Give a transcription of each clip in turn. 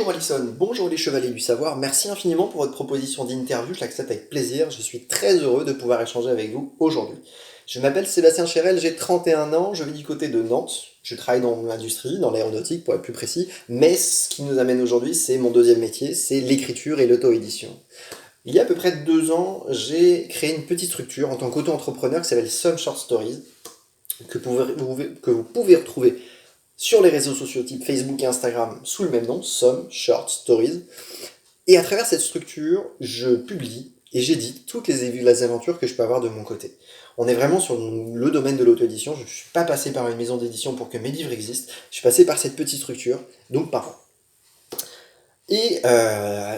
Bonjour Alison, bonjour les chevaliers du savoir, merci infiniment pour votre proposition d'interview, je l'accepte avec plaisir, je suis très heureux de pouvoir échanger avec vous aujourd'hui. Je m'appelle Sébastien Chérel, j'ai 31 ans, je vis du côté de Nantes, je travaille dans l'industrie, dans l'aéronautique pour être plus précis, mais ce qui nous amène aujourd'hui, c'est mon deuxième métier, c'est l'écriture et l'auto-édition. Il y a à peu près 2 ans, j'ai créé une petite structure en tant qu'auto-entrepreneur qui s'appelle Some Short Stories, que vous pouvez retrouver sur les réseaux sociaux type Facebook et Instagram sous le même nom, Some Short Stories. Et à travers cette structure, je publie et j'édite toutes les aventures que je peux avoir de mon côté. On est vraiment sur le domaine de l'auto-édition. Je ne suis pas passé par une maison d'édition pour que mes livres existent. Je suis passé par cette petite structure, donc par an. Et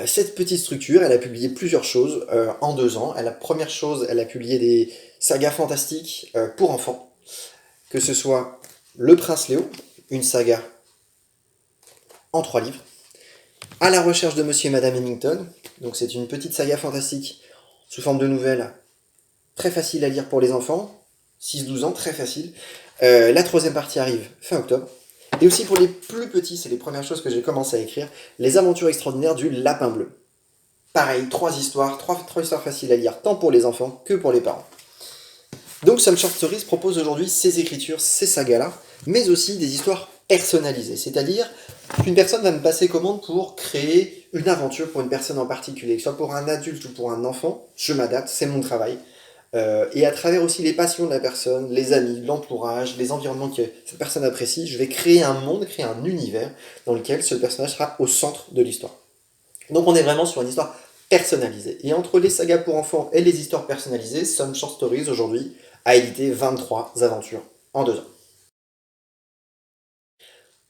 cette petite structure, elle a publié plusieurs choses en 2 ans. La première chose, elle a publié des sagas fantastiques pour enfants, que ce soit Le Prince Léo, une saga en 3 livres, À la recherche de Monsieur et Madame Hemington, donc c'est une petite saga fantastique sous forme de nouvelles, très facile à lire pour les enfants, 6-12 ans, très facile. La troisième partie arrive fin octobre. Et aussi pour les plus petits, c'est les premières choses que j'ai commencé à écrire, Les aventures extraordinaires du Lapin Bleu. Pareil, 3 histoires, trois histoires faciles à lire, tant pour les enfants que pour les parents. Donc Some Short Stories propose aujourd'hui ces écritures, ces sagas-là, mais aussi des histoires personnalisées. C'est-à-dire qu'une personne va me passer commande pour créer une aventure pour une personne en particulier, que ce soit pour un adulte ou pour un enfant, je m'adapte, c'est mon travail. Et à travers aussi les passions de la personne, les amis, l'entourage, les environnements que cette personne apprécie, je vais créer un monde, créer un univers dans lequel ce personnage sera au centre de l'histoire. Donc on est vraiment sur une histoire personnalisée. Et entre les sagas pour enfants et les histoires personnalisées, Some Short Stories aujourd'hui a édité 23 aventures en 2 ans.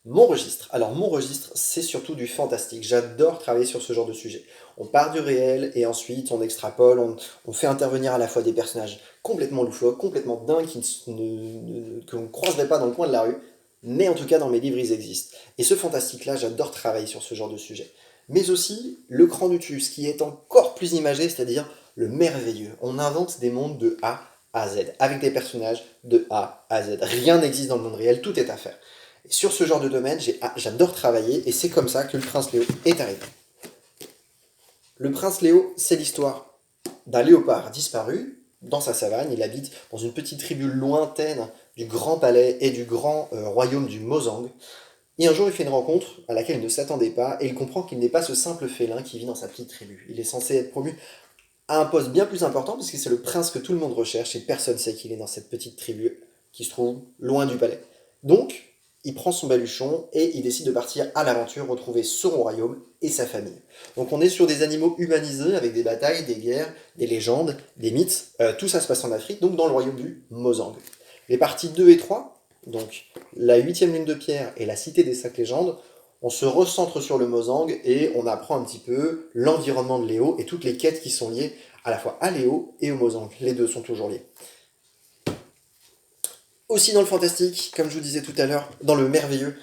Mon registre. Alors mon registre, c'est surtout du fantastique. J'adore travailler sur ce genre de sujet. On part du réel et ensuite on extrapole, on fait intervenir à la fois des personnages complètement loufoques, complètement dingues, qu'on ne croiserait pas dans le coin de la rue, mais en tout cas dans mes livres ils existent. Et ce fantastique-là, j'adore travailler sur ce genre de sujet. Mais aussi le cran du dessus, ce qui est encore plus imagé, c'est-à-dire le merveilleux. On invente des mondes de A à Z, avec des personnages de A à Z. Rien n'existe dans le monde réel, tout est à faire. Et sur ce genre de domaine, j'adore travailler et c'est comme ça que le prince Léo est arrivé. Le prince Léo, c'est l'histoire d'un léopard disparu dans sa savane. Il habite dans une petite tribu lointaine du grand palais et du grand royaume du Mozang. Et un jour, il fait une rencontre à laquelle il ne s'attendait pas et il comprend qu'il n'est pas ce simple félin qui vit dans sa petite tribu. Il est censé être promu à un poste bien plus important parce que c'est le prince que tout le monde recherche et personne ne sait qu'il est dans cette petite tribu qui se trouve loin du palais. Donc, il prend son baluchon et il décide de partir à l'aventure, retrouver son royaume et sa famille. Donc on est sur des animaux humanisés avec des batailles, des guerres, des légendes, des mythes. Tout ça se passe en Afrique, donc dans le royaume du Mozang. Les parties 2 et 3, donc la 8e lune de pierre et la cité des 5 légendes, on se recentre sur le Mozang et on apprend un petit peu l'environnement de Léo et toutes les quêtes qui sont liées à la fois à Léo et au Mozang. Les deux sont toujours liés. Aussi dans le fantastique, comme je vous disais tout à l'heure, dans le merveilleux,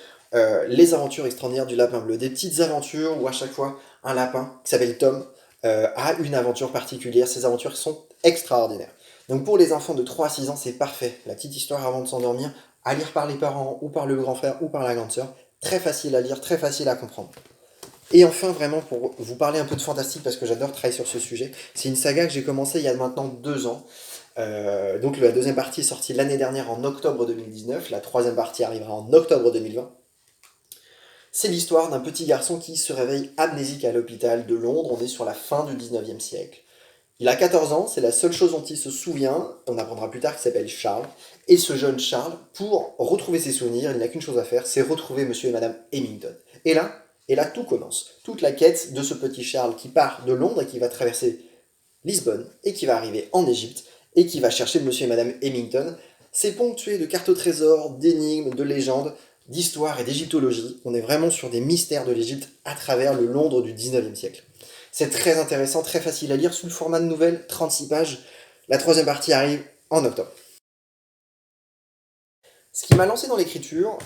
les aventures extraordinaires du lapin bleu. Des petites aventures où à chaque fois un lapin, qui s'appelle Tom, a une aventure particulière. Ces aventures sont extraordinaires. Donc pour les enfants de 3 à 6 ans, c'est parfait. La petite histoire avant de s'endormir, à lire par les parents, ou par le grand frère, ou par la grande sœur. Très facile à lire, très facile à comprendre. Et enfin, vraiment, pour vous parler un peu de fantastique, parce que j'adore travailler sur ce sujet, c'est une saga que j'ai commencé il y a maintenant 2 ans. Donc la deuxième partie est sortie l'année dernière en octobre 2019, la troisième partie arrivera en octobre 2020. C'est l'histoire d'un petit garçon qui se réveille amnésique à l'hôpital de Londres, on est sur la fin du 19e siècle. Il a 14 ans, c'est la seule chose dont il se souvient, on apprendra plus tard qu'il s'appelle Charles, et ce jeune Charles, pour retrouver ses souvenirs, il n'a qu'une chose à faire, c'est retrouver monsieur et madame Hemington. Et là tout commence, toute la quête de ce petit Charles qui part de Londres et qui va traverser Lisbonne, et qui va arriver en Égypte, et qui va chercher monsieur et madame Hemington. C'est ponctué de cartes au trésor, d'énigmes, de légendes, d'histoire et d'égyptologie. On est vraiment sur des mystères de l'Égypte à travers le Londres du 19e siècle. C'est très intéressant, très facile à lire, sous le format de nouvelle, 36 pages. La troisième partie arrive en octobre. Ce qui m'a lancé dans l'écriture,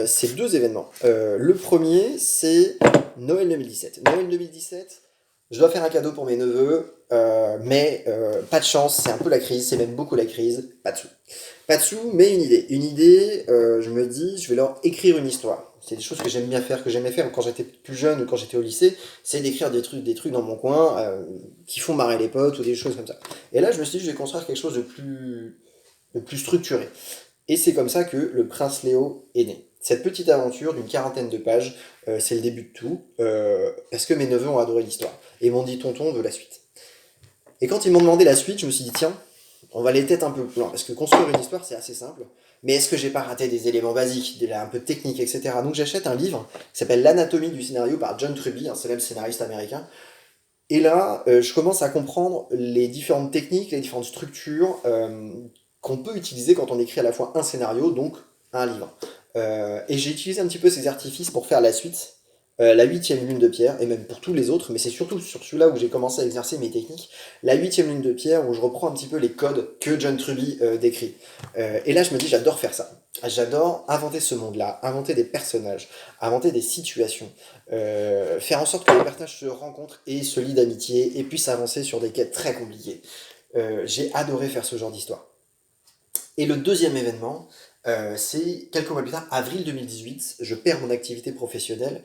c'est 2 événements. Le premier, c'est Noël 2017. Noël 2017, je dois faire un cadeau pour mes neveux, mais pas de chance, c'est un peu la crise, c'est même beaucoup la crise, pas de sous. Pas de sous, mais une idée. Une idée, je me dis, je vais leur écrire une histoire. C'est des choses que j'aime bien faire, que j'aimais faire quand j'étais plus jeune ou quand j'étais au lycée, c'est d'écrire des trucs dans mon coin qui font marrer les potes ou des choses comme ça. Et là, je me suis dit, je vais construire quelque chose de plus structuré. Et c'est comme ça que Le Prince Léo est né. Cette petite aventure d'une quarantaine de pages, c'est le début de tout, parce que mes neveux ont adoré l'histoire. Et m'ont dit, tonton, on veut la suite. Et quand ils m'ont demandé la suite, je me suis dit, tiens, on va aller peut-être un peu plus loin, parce que construire une histoire, c'est assez simple. Mais est-ce que j'ai pas raté des éléments basiques, un peu techniques, etc. Donc j'achète un livre qui s'appelle L'anatomie du scénario par John Truby, un célèbre scénariste américain. Et là, je commence à comprendre les différentes techniques, les différentes structures qu'on peut utiliser quand on écrit à la fois un scénario, donc un livre. Et j'ai utilisé un petit peu ces artifices pour faire la suite, la huitième lune de pierre, et même pour tous les autres, mais c'est surtout sur celui-là où j'ai commencé à exercer mes techniques, la huitième lune de pierre, où je reprends un petit peu les codes que John Truby décrit. Et là, je me dis, j'adore faire ça. J'adore inventer ce monde-là, inventer des personnages, inventer des situations, faire en sorte que les personnages se rencontrent et se lient d'amitié et puissent avancer sur des quêtes très compliquées. J'ai adoré faire ce genre d'histoire. Et le deuxième événement, c'est quelques mois plus tard, avril 2018, je perds mon activité professionnelle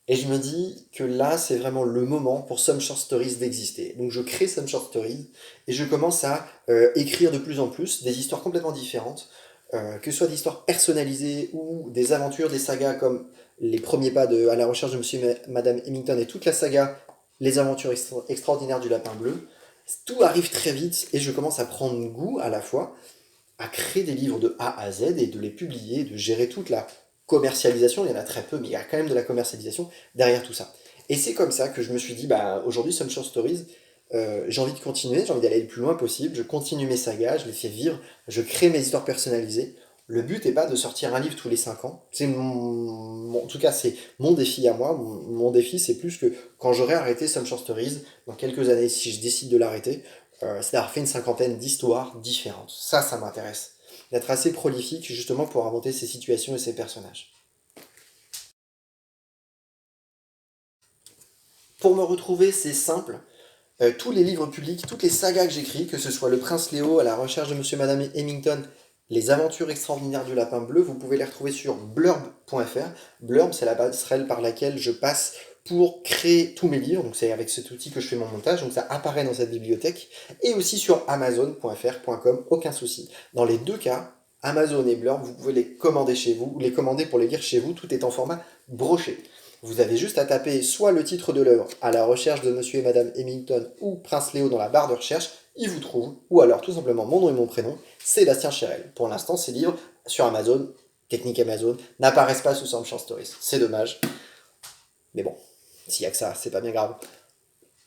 et je me dis que là, c'est vraiment le moment pour Some Short Stories d'exister. Donc je crée Some Short Stories et je commence à écrire de plus en plus des histoires complètement différentes, que ce soit des histoires personnalisées ou des aventures, des sagas comme les premiers pas de À la recherche de Monsieur et Madame Hemington et toute la saga Les aventures extraordinaires du lapin bleu. Tout arrive très vite et je commence à prendre goût à la fois à créer des livres de A à Z et de les publier, de gérer toute la commercialisation. Il y en a très peu, mais il y a quand même de la commercialisation derrière tout ça. Et c'est comme ça que je me suis dit, bah, aujourd'hui, Some Short Stories, j'ai envie de continuer, j'ai envie d'aller le plus loin possible, je continue mes sagas, je les fais vivre, je crée mes histoires personnalisées. Le but n'est pas de sortir un livre tous les 5 ans. En tout cas, c'est mon défi à moi. Mon défi, c'est plus que quand j'aurai arrêté Some Short Stories, dans quelques années, si je décide de l'arrêter, c'est d'avoir fait une cinquantaine d'histoires différentes. Ça m'intéresse. D'être assez prolifique justement pour inventer ces situations et ces personnages. Pour me retrouver, c'est simple. Tous les livres publics, toutes les sagas que j'écris, que ce soit Le Prince Léo, À la recherche de Monsieur et Madame Hemington, Les aventures extraordinaires du lapin bleu, vous pouvez les retrouver sur blurb.fr. Blurb, c'est la passerelle par laquelle je passe pour créer tous mes livres. Donc c'est avec cet outil que je fais mon montage. Donc ça apparaît dans cette bibliothèque. Et aussi sur amazon.fr.com, aucun souci. Dans les deux cas, Amazon et Blurb, vous pouvez les commander chez vous, ou les commander pour les lire chez vous. Tout est en format broché. Vous avez juste à taper soit le titre de l'œuvre À la recherche de Monsieur et Madame Hemington ou Prince Léo dans la barre de recherche, il vous trouve, ou alors tout simplement mon nom et mon prénom, Sébastien Chérel. Pour l'instant, ces livres sur Amazon, technique Amazon, n'apparaissent pas sous Some Short Stories. C'est dommage, mais bon, s'il y a que ça, c'est pas bien grave.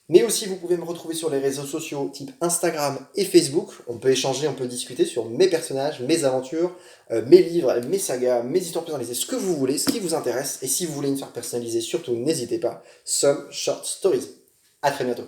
Mais aussi, vous pouvez me retrouver sur les réseaux sociaux type Instagram et Facebook. On peut échanger, on peut discuter sur mes personnages, mes aventures, mes livres, mes sagas, mes histoires personnalisées, ce que vous voulez, ce qui vous intéresse. Et si vous voulez une histoire personnalisée, surtout n'hésitez pas. Some Short Stories. À très bientôt.